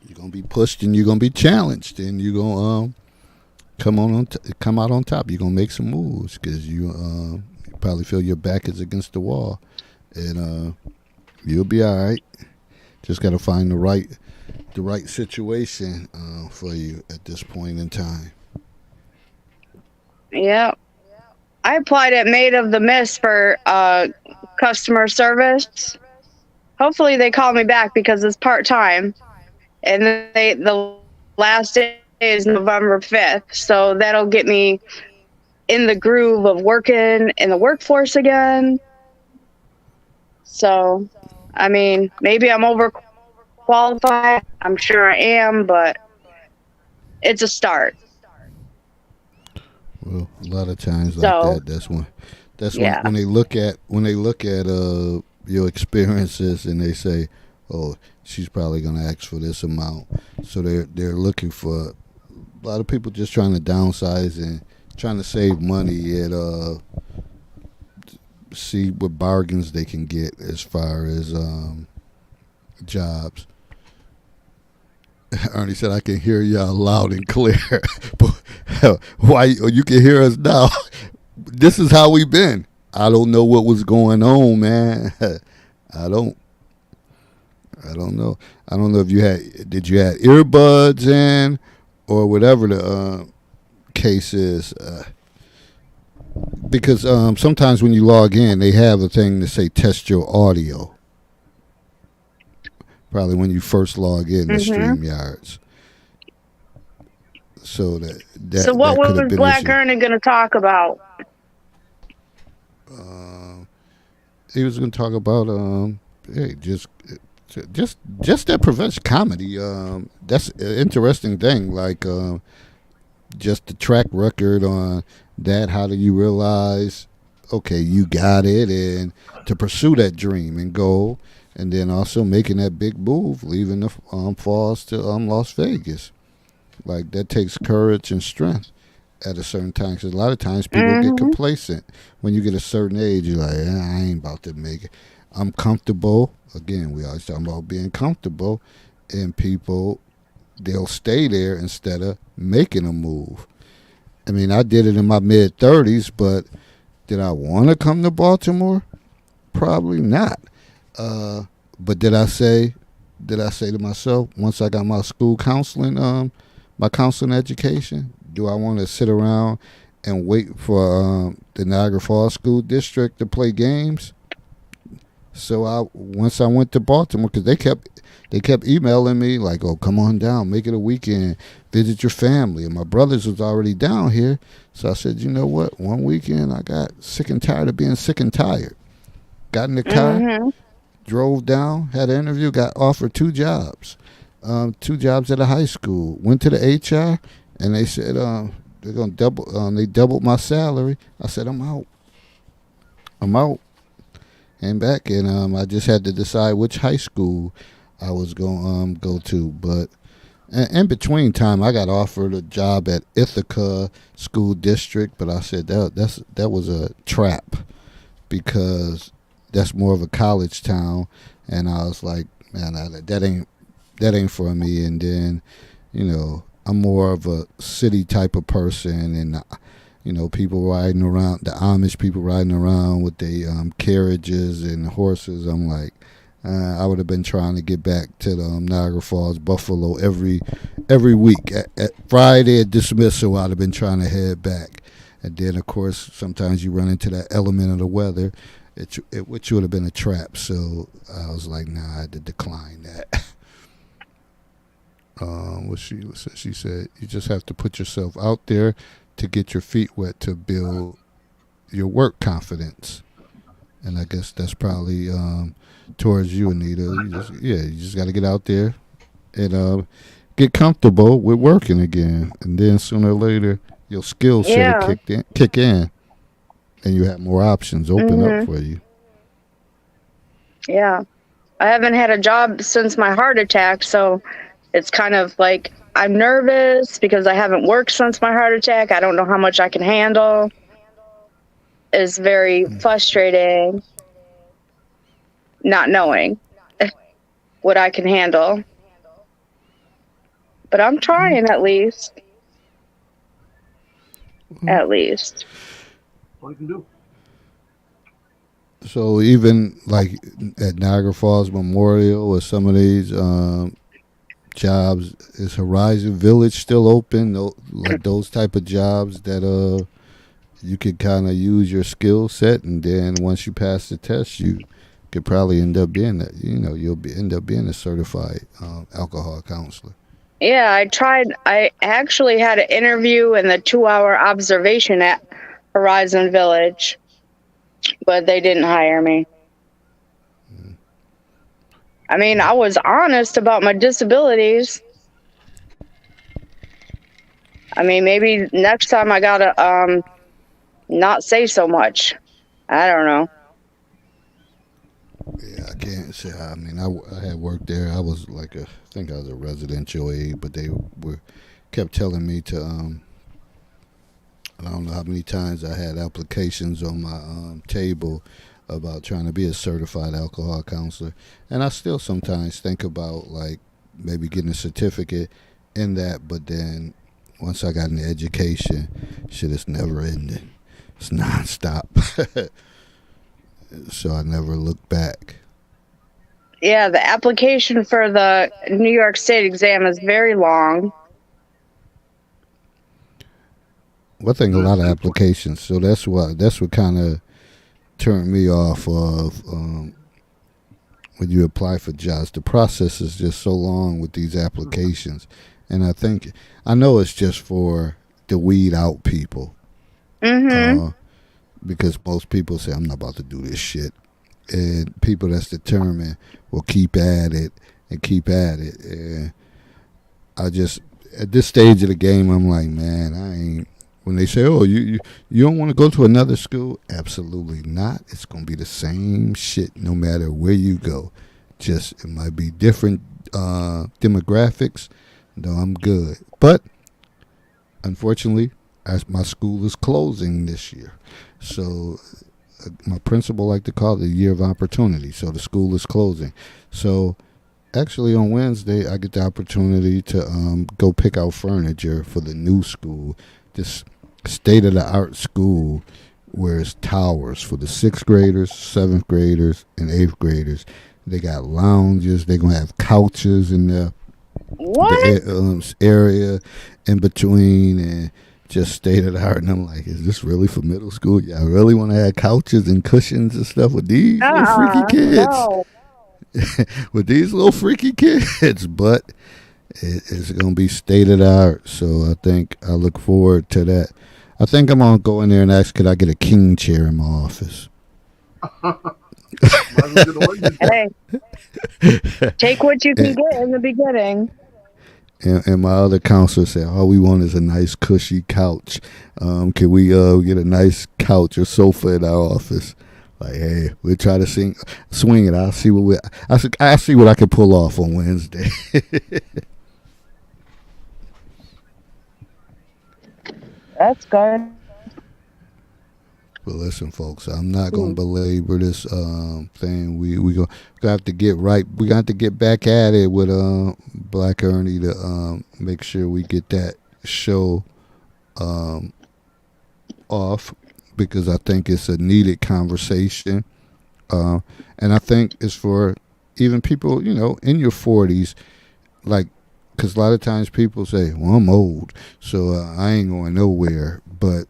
You're gonna be pushed and you're gonna be challenged, and you're gonna come out on top. You're gonna make some moves because you probably feel your back is against the wall, and you'll be all right. Just gotta find the right situation for you at this point in time. Yeah. I applied at Maid of the Mist for customer service. Hopefully they call me back because it's part-time. And the last day is November 5th. So that'll get me in the groove of working in the workforce again. So, I mean, maybe I'm overqualified. I'm sure I am, but it's a start. Well, a lot of times like that. That's when they look at your experiences and they say, oh, she's probably going to ask for this amount. So they're looking for a lot of people just trying to downsize and trying to save money and see what bargains they can get as far as jobs. Ernie said, "I can hear y'all loud and clear." Why you can hear us now? This is how we been. I don't know what was going on, man. I don't. I don't know. I don't know if did you had earbuds in or whatever the case is. Because sometimes when you log in, they have a thing to say test your audio. Probably when you first log in to Hmm. StreamYards. So So what that could have was been an Black issue. Ernie going to talk about? Um, he was going to talk about hey, just that prevents comedy. That's an interesting thing. Like just the track record on that. How do you realize? Okay, you got it, and to pursue that dream and goal, and then also making that big move, leaving the falls to Las Vegas. Like that takes courage and strength at a certain time. Because a lot of times people get Hmm. complacent. When you get a certain age, you're like, I ain't about to make it. I'm comfortable. Again, we always talking about being comfortable, and people they'll stay there instead of making a move. I mean, I did it in my mid 30s, but did I want to come to Baltimore? Probably not. Uh, but did I say to myself once I got my school counseling, my counseling education, do I want to sit around and wait for the Niagara Falls School District to play games? So I once I went to Baltimore because they kept emailing me like, oh, come on down, make it a weekend, visit your family. And my brothers was already down here, so I said, you know what? One weekend I got sick and tired of being sick and tired. Got in the car, Hmm. drove down, had an interview, got offered two jobs at a high school. Went to the HR, and they said they're gonna double. They doubled my salary. I said I'm out. I'm out. Came back, and I just had to decide which high school I was going to go to. But in between time, I got offered a job at Ithaca School District, but I said that was a trap because that's more of a college town, and I was like, man, that ain't for me. And then, I'm more of a city type of person, and people riding around, the Amish people riding around with their carriages and horses. I'm like, I would have been trying to get back to the Niagara Falls, Buffalo every week. At Friday at dismissal, I'd have been trying to head back. And then, of course, sometimes you run into that element of the weather, which would have been a trap. So I was like, nah, I had to decline that. She said you just have to put yourself out there to get your feet wet to build your work confidence. And I guess that's probably towards you, Anita. You just got to get out there and get comfortable with working again, and then sooner or later your skill set will Yeah. kick in, and you have more options open up Hmm. for you. Yeah. I haven't had a job since my heart attack, so it's kind of like I'm nervous because I haven't worked since my heart attack. I don't know how much I can handle. It's very frustrating not knowing what I can handle. But I'm trying at least. At least. All you can do. So even like at Niagara Falls Memorial or some of these jobs, is Horizon Village still open? Like those type of jobs that you could kind of use your skill set, and then once you pass the test, you could probably end up being that. End up being a certified alcohol counselor. Yeah, I tried. I actually had an interview and the 2 hour observation at Horizon Village, but they didn't hire me. I mean, I was honest about my disabilities. I mean, maybe next time I gotta not say so much. I don't know. Yeah, I can't say. I mean, I had worked there. I was like I think I was a residential aide, but they were kept telling me to. I don't know how many times I had applications on my table about trying to be a certified alcohol counselor, and I still sometimes think about like maybe getting a certificate in that, but then once I got into education, shit is never ending. It's nonstop. So I never looked back. Yeah, the application for the New York State exam is very long. Well, I think a Good, lot of good point. applications. So that's what kind of turned me off of when you apply for jobs. The process is just so long with these applications, and I know it's just for the weed out people, Mm-hmm. uh, because most people say I'm not about to do this shit, and people that's determined will keep at it and keep at it. And I just at this stage of the game, I'm like, man, I ain't. When they say, "Oh, you don't want to go to another school," absolutely not. It's gonna be the same shit no matter where you go. Just it might be different demographics. No, I'm good. But unfortunately, as my school is closing this year, so my principal like to call it the year of opportunity. So the school is closing. So actually on Wednesday I get the opportunity to go pick out furniture for the new school. This state of the art school where it's towers for the sixth graders, seventh graders, and eighth graders. They got lounges. They're gonna have couches in What? the area in between and just state of the art. And I'm like, is this really for middle school? Yeah, I really want to have couches and cushions and stuff with these little freaky kids. No. With these little freaky kids, but it's gonna be state of the art. So I think I look forward to that. I think I'm gonna go in there and ask, could I get a king chair in my office? Might as well get all you can. Hey, take what you can and, get in the beginning. and my other counselor said, all we want is a nice cushy couch. Can we get a nice couch or sofa in our office? Like, hey, we'll try to swing it. I'll see what I can pull off on Wednesday. That's good. But listen, folks, I'm not gonna belabor this thing. We gonna have to get right. We got to get back at it with Black Ernie to make sure we get that show um, off, because I think it's a needed conversation, and I think it's for even people in your 40s, like, because a lot of times people say, "Well, I'm old, so I ain't going nowhere," but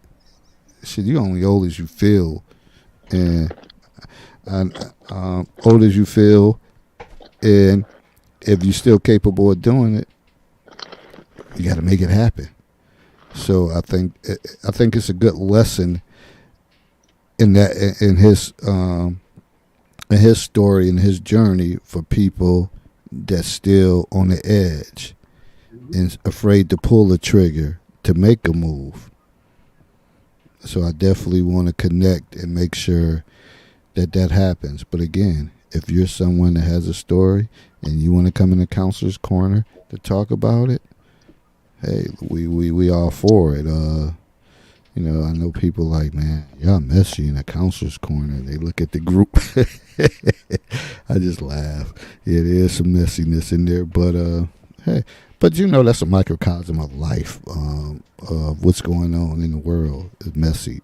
shit, you only old as you feel, and old as you feel, and if you're still capable of doing it, you got to make it happen. So I think it's a good lesson in that in his story and his journey for people that's still on the edge and afraid to pull the trigger to make a move. So I definitely want to connect and make sure that happens. But again, if you're someone that has a story and you want to come in the counselor's corner to talk about it, hey, we all for it. I know people like, man, y'all messy in the counselor's corner. They look at the group. I just laugh. Yeah, there is some messiness in there, but hey, but that's a microcosm of life, of what's going on in the world. It's messy.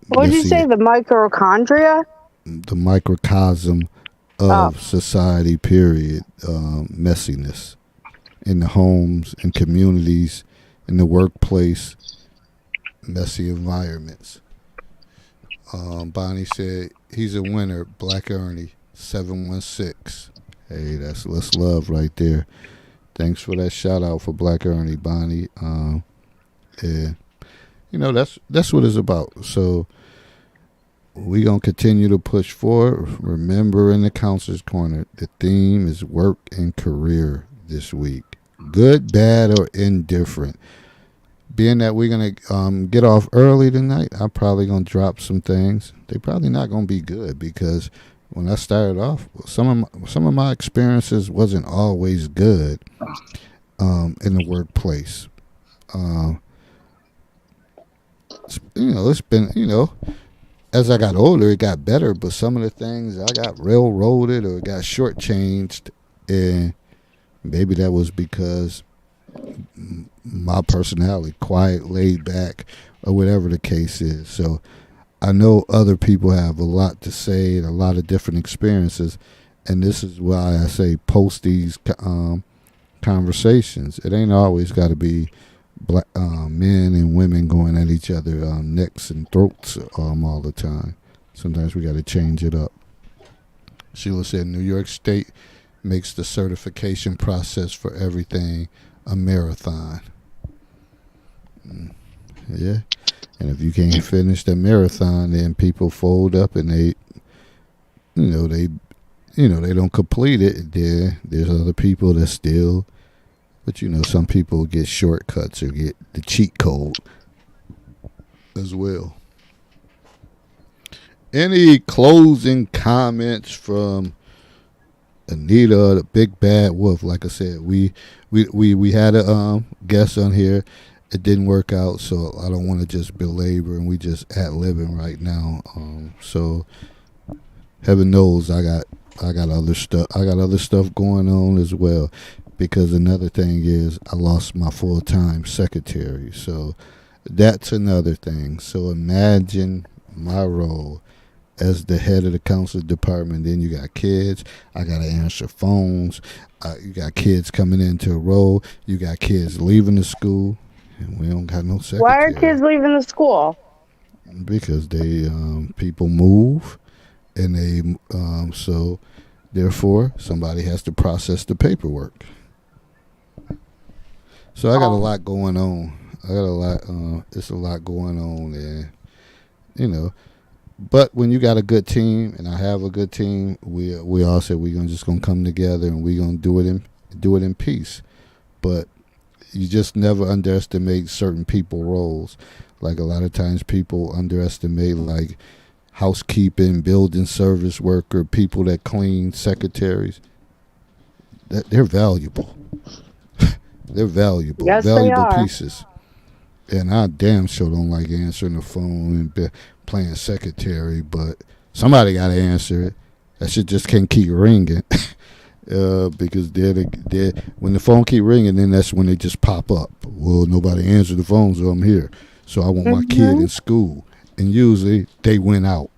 What did you say? The mitochondria? The microcosm Oh, of society. Period. Messiness in the homes and communities, in the workplace. Messy environments. Bonnie said he's a winner. Black Ernie 716. Hey, that's love right there. Thanks for that shout out for Black Ernie, Bonnie. Yeah, that's what it's about. So we gonna continue to push forward. Remember, in the counselor's corner, the theme is work and career this week. Good, bad, or indifferent. Being that we're gonna get off early tonight, I'm probably gonna drop some things. They probably not gonna be good because when I started off, some of my experiences wasn't always good in the workplace. Um, it's been as I got older, it got better, but some of the things I got railroaded or got shortchanged, and maybe that was because my personality, quiet, laid back, or whatever the case is. So I know other people have a lot to say and a lot of different experiences, and this is why I say post these conversations. It ain't always got to be black men and women going at each other necks and throats all the time. Sometimes we got to change it up. Sheila said New York State makes the certification process for everything a marathon. Yeah, and if you can't finish the marathon, then people fold up and you know, they, they don't complete it. There's other people that still, but some people get shortcuts or get the cheat code as well. Any closing comments from Anita, the big bad wolf? Like I said, we had a guest on here. It didn't work out, so I don't want to just belabor, and we just ad libbing right now. So heaven knows I got other stuff. I got other stuff going on as well, because another thing is I lost my full-time secretary. So that's another thing. So imagine my role as the head of the council department. Then you got kids. I got to answer phones. You got kids coming into a role. You got kids leaving the school, and we don't got no secretary. Why are kids leaving the school? Because they people move, and they so therefore somebody has to process the paperwork. So I got a lot going on. It's a lot going on, and But when you got a good team, and I have a good team, we all said we're just gonna come together and we're gonna do it in peace. But you just never underestimate certain people roles. Like a lot of times people underestimate like housekeeping, building service worker, people that clean, secretaries. That they're valuable. They're valuable, Yes, valuable they are. pieces. And I damn sure don't like answering the phone and playing secretary, but somebody got to answer it. That shit just can't keep ringing. Because when the phone keep ringing, then that's when they just pop up. Well, nobody answered the phone, so I'm here. So I want my kid in school. And usually they went out.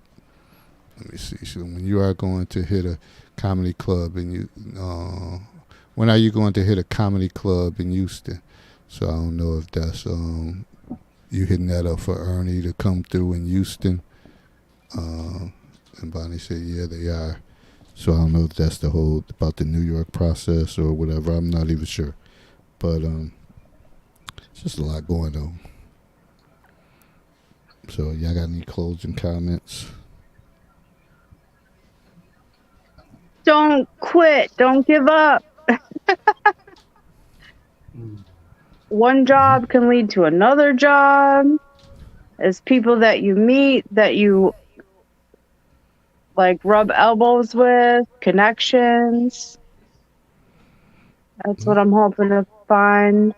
Let me see. So when you are going to hit a comedy club when are you going to hit a comedy club in Houston? So I don't know if that's you hitting that up for Ernie to come through in Houston. And Bonnie said, yeah, they are. So I don't know if that's the whole about the New York process or whatever. I'm not even sure. But it's just a lot going on. So y'all got any closing comments? Don't quit. Don't give up. One job can lead to another job. It's people that you meet, that you like rub elbows with, connections. That's what I'm hoping to find.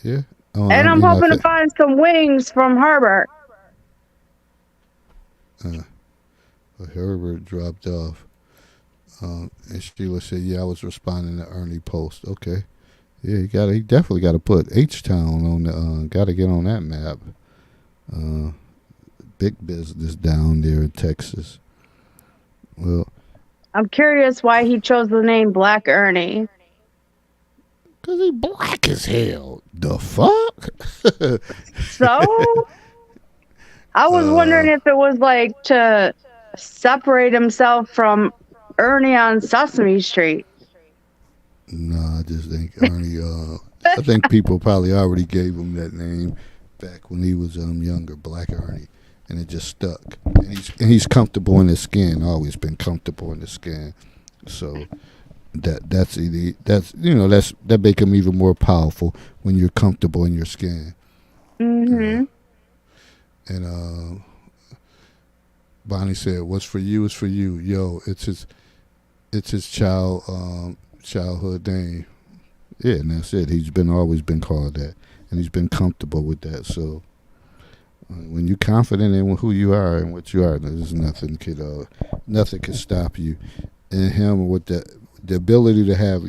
Yeah. And I'm hoping to find some wings from Herbert. Herbert dropped off. And Sheila said, yeah, I was responding to Ernie post. Okay. Yeah, he definitely got to put H-Town on the, got to get on that map. Big business down there in Texas. Well, I'm curious why he chose the name Black Ernie. Because he black as hell. The fuck? So? I was wondering if it was like to separate himself from Ernie on Sesame Street. No, I just think Ernie, I think people probably already gave him that name back when he was younger, Black Ernie, and it just stuck. And he's comfortable in his skin, always been comfortable in his skin. So that make him even more powerful when you're comfortable in your skin. Mm-hmm. And Bonnie said, "What's for you is for you." Yo, it's his childhood name. Yeah, and that's it. He's been always been called that, and he's been comfortable with that. So when you're confident in who you are and what you are, there's nothing could stop you. And him with the ability to have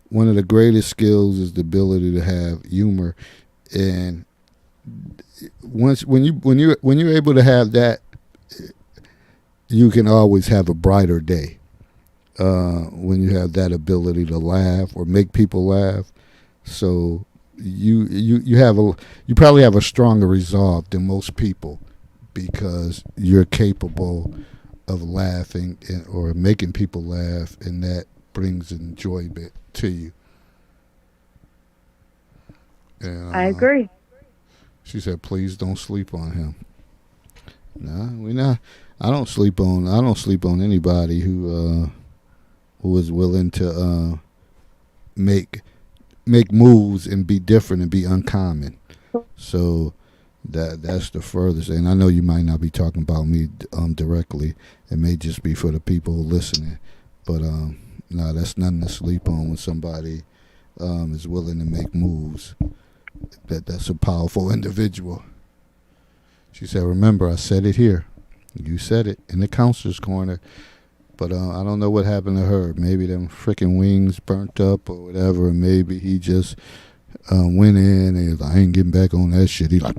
one of the greatest skills is the ability to have humor. And when you're able to have that, you can always have a brighter day. When you have that ability to laugh or make people laugh, so you probably have a stronger resolve than most people because you're capable of laughing or making people laugh, and that brings enjoyment to you. And I agree. she said, "Please don't sleep on him." Nah, we not. I don't sleep on anybody who is willing to make make moves and be different and be uncommon. So that's the furthest. And I know you might not be talking about me directly. It may just be for the people listening. But no, that's nothing to sleep on when somebody is willing to make moves. That's a powerful individual. She said, "Remember, I said it here. You said it in the counselor's corner." But I don't know what happened to her. Maybe them freaking wings burnt up or whatever. And maybe he just went in and he was like, "I ain't getting back on that shit." He like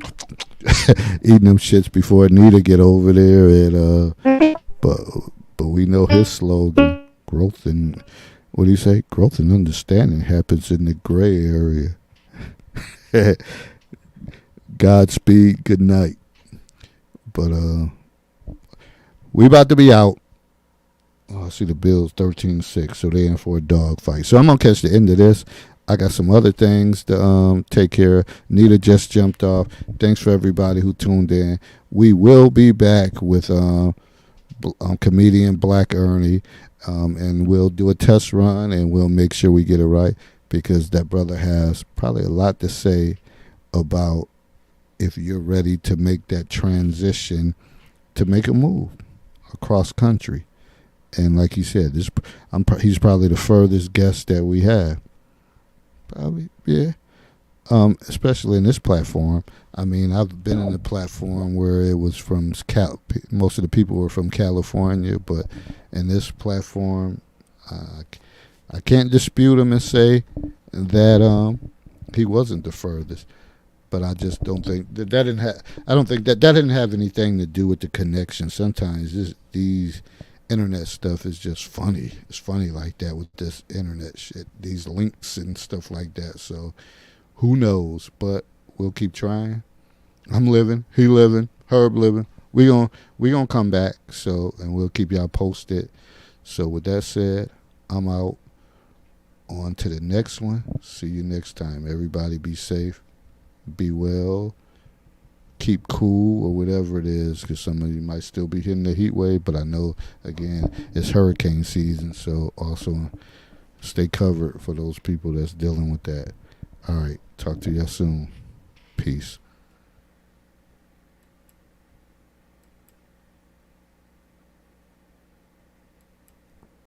eating them shits before Anita get over there. And but but we know his slogan: growth and what do you say? Growth and understanding happens in the gray area. Godspeed. Good night. But we about to be out. Oh, I see the Bills 13-6, so they in for a dog fight. So I'm gonna catch the end of this. I got some other things to take care of. Nita just jumped off. Thanks for everybody who tuned in. We will be back with comedian Black Ernie, and we'll do a test run and we'll make sure we get it right because that brother has probably a lot to say about if you're ready to make that transition to make a move across country. And like you said, he's probably the furthest guest that we have. Probably, yeah. Especially in this platform. I mean, I've been in a platform where it was from most of the people were from California, but in this platform, I can't dispute him and say that he wasn't the furthest. But I just don't think that didn't have. I don't think that didn't have anything to do with the connection. Sometimes these internet stuff is just funny. It's funny like that with this internet shit. These links and stuff like that. So who knows? But we'll keep trying. I'm living. He living. Herb living. We gonna come back. So and we'll keep y'all posted. So with that said, I'm out. On to the next one. See you next time. Everybody be safe. Be well, keep cool or whatever it is because some of you might still be hitting the heat wave, but I know, again, it's hurricane season, so also stay covered for those people that's dealing with that. All right, talk to you soon. Peace.